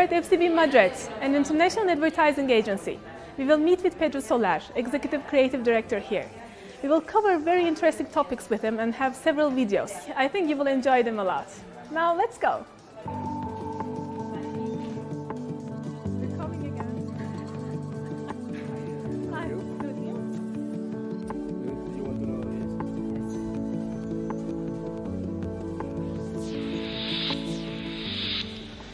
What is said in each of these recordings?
at FCB Madrid, an international advertising agency. We will meet with Pedro Soler, Executive Creative Director here. We will cover very interesting topics with him and have several videos. I think you will enjoy them a lot. Now let's go. We're coming again. Hi, good you? You want to know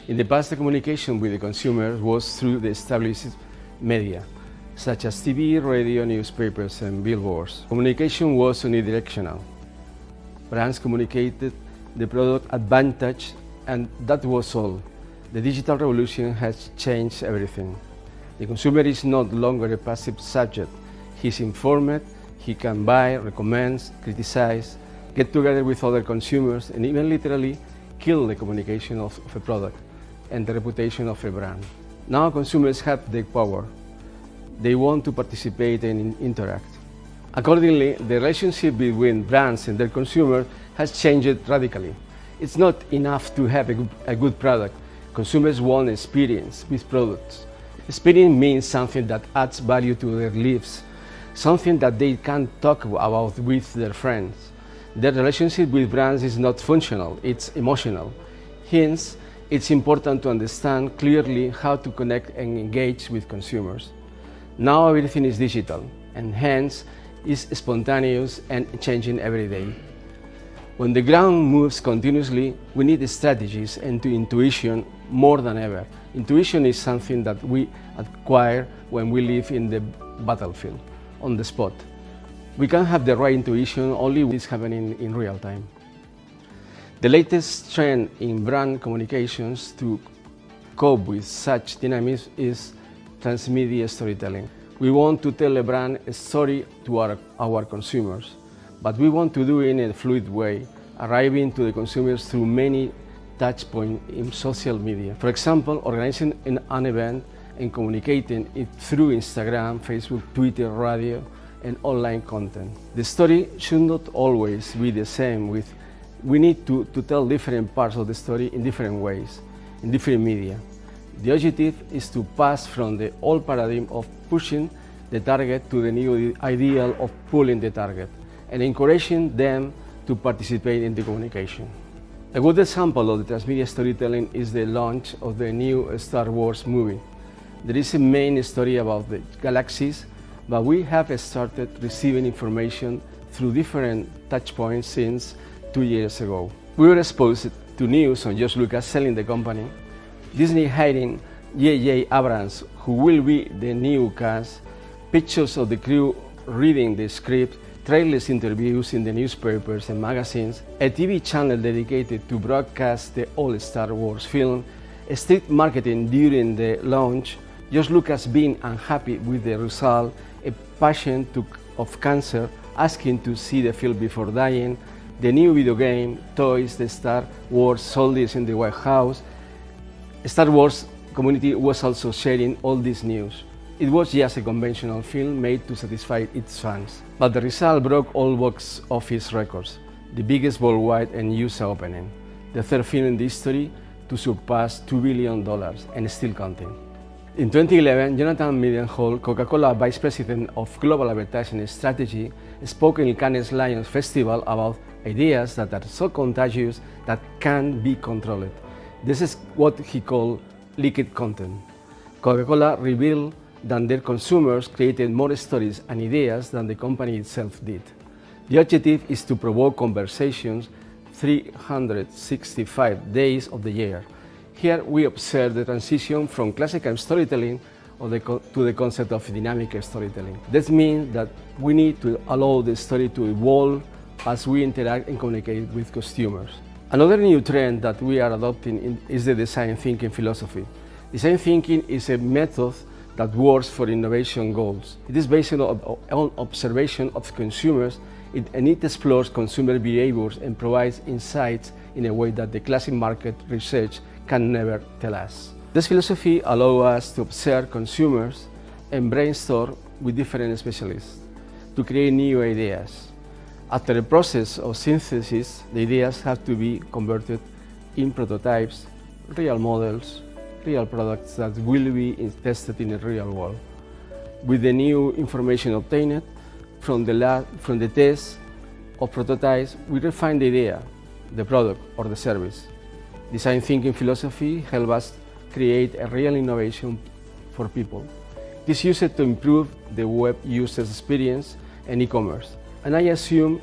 In the past, the communication with the consumer was through the established media, such as TV, radio, newspapers, and billboards. Communication was unidirectional. Brands communicated the product advantage, and that was all. The digital revolution has changed everything. The consumer is no longer a passive subject. He's informed, he can buy, recommend, criticize, get together with other consumers, and even literally kill the communication of a product and the reputation of a brand. Now consumers have the power. They want to participate and interact. Accordingly, the relationship between brands and their consumers has changed radically. It's not enough to have a good product. Consumers want experience with products. Experience means something that adds value to their lives, something that they can talk about with their friends. Their relationship with brands is not functional, it's emotional. Hence, it's important to understand clearly how to connect and engage with consumers. Now everything is digital, and hence is spontaneous and changing every day. When the ground moves continuously, we need strategies and intuition more than ever. Intuition is something that we acquire when we live in the battlefield, on the spot. We can have the right intuition only when it's happening in real time. The latest trend in brand communications to cope with such dynamism is transmedia storytelling. We want to tell a brand a story to our consumers, but we want to do it in a fluid way, arriving to the consumers through many touch points in social media. For example, organizing an event and communicating it through Instagram, Facebook, Twitter, radio, and online content. The story should not always be the same. We need to tell different parts of the story in different ways, in different media. The objective is to pass from the old paradigm of pushing the target to the new ideal of pulling the target and encouraging them to participate in the communication. A good example of the transmedia storytelling is the launch of the new Star Wars movie. There is a main story about the galaxies, but we have started receiving information through different touch points since 2 years ago. We were exposed to news on George Lucas selling the company, Disney hiring J.J. Abrams, who will be the new cast, pictures of the crew reading the script, trailers, interviews in the newspapers and magazines, a TV channel dedicated to broadcast the old Star Wars film, strict marketing during the launch, George Lucas being unhappy with the result, a patient of cancer asking to see the film before dying, the new video game, toys, the Star Wars soldiers in the White House. Star Wars community was also sharing all this news. It was just a conventional film made to satisfy its fans. But the result broke all box office records, the biggest worldwide and USA opening, the third film in history to surpass $2 billion and still counting. In 2011, Jonathan Mildenhall, Coca-Cola Vice President of Global Advertising Strategy, spoke in Cannes Lions Festival about ideas that are so contagious that can't be controlled. This is what he called leaked content. Coca-Cola revealed that their consumers created more stories and ideas than the company itself did. The objective is to provoke conversations 365 days of the year. Here we observe the transition from classical storytelling to the concept of dynamic storytelling. This means that we need to allow the story to evolve as we interact and communicate with consumers. Another new trend that we are adopting is the design thinking philosophy. Design thinking is a method that works for innovation goals. It is based on observation of consumers and it explores consumer behaviors and provides insights in a way that the classic market research can never tell us. This philosophy allows us to observe consumers and brainstorm with different specialists to create new ideas. After a process of synthesis, the ideas have to be converted in prototypes, real models, real products that will be tested in the real world. With the new information obtained from the lab, from the tests or prototypes, we refine the idea, the product or the service. Design thinking philosophy helps us create a real innovation for people. It is used to improve the web user experience and e-commerce, and I assume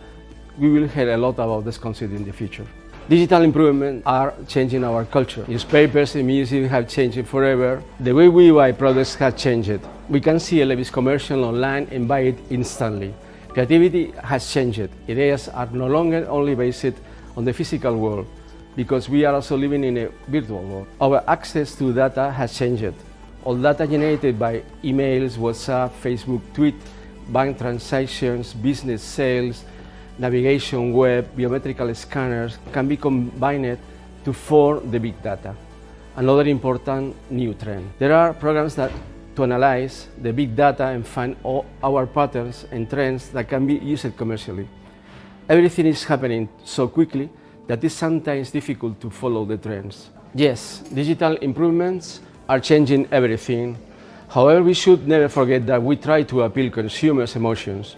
we will hear a lot about this concept in the future. Digital improvements are changing our culture. Newspapers and music have changed forever. The way we buy products has changed. We can see a Levi's commercial online and buy it instantly. Creativity has changed. Ideas are no longer only based on the physical world, because we are also living in a virtual world. Our access to data has changed. All data generated by emails, WhatsApp, Facebook, tweet, bank transactions, business sales, navigation, web, biometrical scanners can be combined to form the big data. Another important new trend. There are programs to analyze the big data and find all our patterns and trends that can be used commercially. Everything is happening so quickly that it's sometimes difficult to follow the trends. Yes, digital improvements are changing everything. However, we should never forget that we try to appeal consumers' emotions,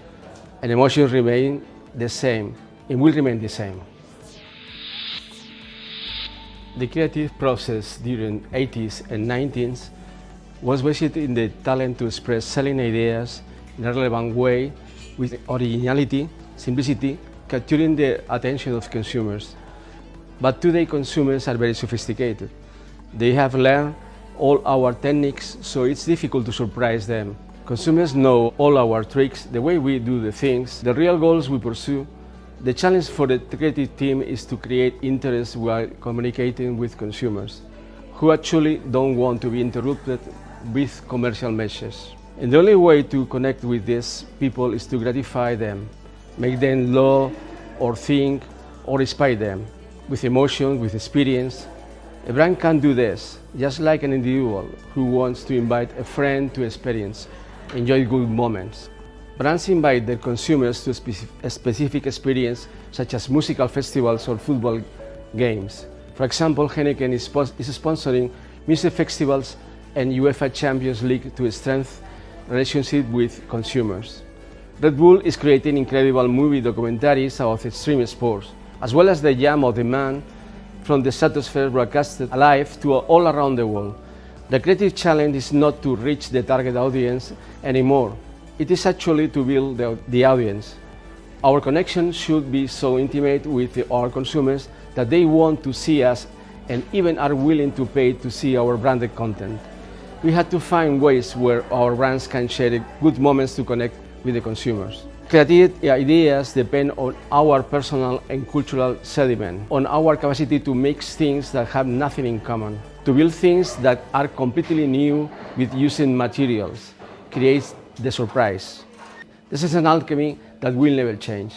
and emotions remain the same and will remain the same. The creative process during 80s and 90s was based in the talent to express selling ideas in a relevant way with originality, simplicity, capturing the attention of consumers. But today consumers are very sophisticated. They have learned all our techniques, so it's difficult to surprise them. Consumers know all our tricks, the way we do the things, the real goals we pursue. The challenge for the creative team is to create interest while communicating with consumers, who actually don't want to be interrupted with commercial messages. And the only way to connect with these people is to gratify them, make them love or think or inspire them with emotion, with experience. A brand can do this, just like an individual who wants to invite a friend to experience, enjoy good moments. Brands invite their consumers to a specific experience, such as musical festivals or football games. For example, Heineken is sponsoring music festivals and UEFA Champions League to strengthen relationship with consumers. Red Bull is creating incredible movie documentaries about extreme sports, as well as the jam of the man from the stratosphere broadcasted live to all around the world. The creative challenge is not to reach the target audience anymore. It is actually to build the audience. Our connection should be so intimate with our consumers that they want to see us and even are willing to pay to see our branded content. We had to find ways where our brands can share good moments to connect with the consumers. Creative ideas depend on our personal and cultural sediment, on our capacity to mix things that have nothing in common, to build things that are completely new with using materials, creates the surprise. This is an alchemy that will never change.